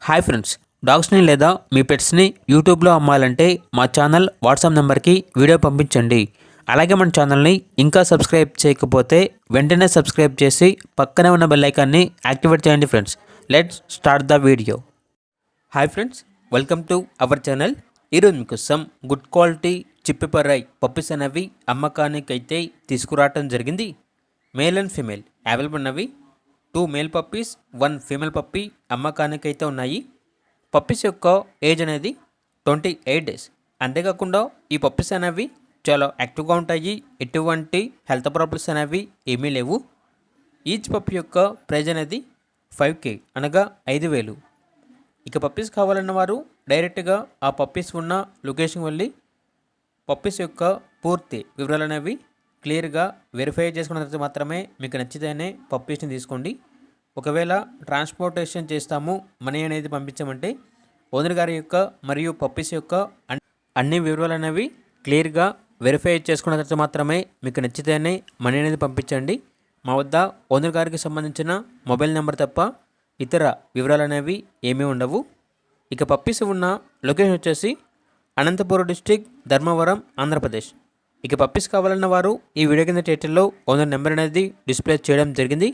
Hi friends, డాగ్స్ని లేదా మీ పెట్స్ని యూట్యూబ్లో అమ్మాలంటే మా ఛానల్ వాట్సాప్ నెంబర్కి వీడియో పంపించండి. అలాగే మన ఛానల్ని ఇంకా సబ్స్క్రైబ్ చేయకపోతే వెంటనే సబ్స్క్రైబ్ చేసి పక్కనే ఉన్న బెల్ ఐకాన్ని యాక్టివేట్ చేయండి friends. Let's start the video. Hi friends, welcome to our channel. ఈరోజు మీకోసం గుడ్ క్వాలిటీ చిప్పిపర్రాయ్ పప్పీస్ అనేవి అమ్మకానికి అయితే తీసుకురావటం జరిగింది. మేల్ అండ్ ఫీమేల్ అవైలబుల్ ఉన్నవి. 2 మేల్ పప్పీస్ 1 ఫీమేల్ పప్పీ అమ్మకానికి అయితే ఉన్నాయి. పప్పీస్ యొక్క ఏజ్ అనేది 28 డేస్. అంతేకాకుండా ఈ పప్పీస్ అనేవి చాలా యాక్టివ్గా ఉంటాయి. ఎటువంటి హెల్త్ ప్రాబ్లమ్స్ అనేవి ఏమీ లేవు. ఈచ్ పప్పీ యొక్క ప్రైజ్ అనేది 5K అనగా 5,000. ఇక పప్పీస్ కావాలన్న వారు డైరెక్ట్గా ఆ పప్పీస్ ఉన్న లొకేషన్ వెళ్ళి పప్పీస్ యొక్క పూర్తి వివరాలు అనేవి క్లియర్గా వెరిఫై చేసుకున్న తర్వాత మాత్రమే మీకు నచ్చితేనే పప్పీస్ని తీసుకోండి. ఒకవేళ ట్రాన్స్పోర్టేషన్ చేస్తాము, మనీ అనేది పంపించామంటే ఓనర్ గారి యొక్క మరియు పప్పీస్ యొక్క అన్ని వివరాలు అనేవి క్లియర్గా వెరిఫై చేసుకున్న తర్వాత మాత్రమే మీకు నచ్చితేనే మనీ అనేది పంపించండి. మా వద్ద ఓనర్ గారికి సంబంధించిన మొబైల్ నెంబర్ తప్ప ఇతర వివరాలు అనేవి ఏమీ ఉండవు. ఇక పప్పీస్ ఉన్న లొకేషన్ వచ్చేసి అనంతపురం డిస్టిక్, ధర్మవరం, ఆంధ్రప్రదేశ్. ఇక పప్పీస్ కావాలన్న వారు ఈ వీడియో కింద టైటిల్లో ఓనర్ నెంబర్ అనేది డిస్ప్లే చేయడం జరిగింది.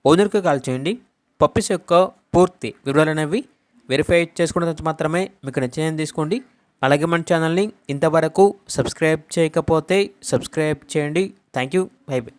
ఓనర్కి కాల్ చేయండి. పప్పీస్ యొక్క పూర్తి వివరాలు అనేవి వెరిఫై చేసుకున్న తర్వాత మాత్రమే మీకు నచ్చిందని తీసుకోండి. అలాగే మన ఛానల్ని ఇంతవరకు సబ్స్క్రైబ్ చేయకపోతే సబ్స్క్రైబ్ చేయండి. Thank you. By by.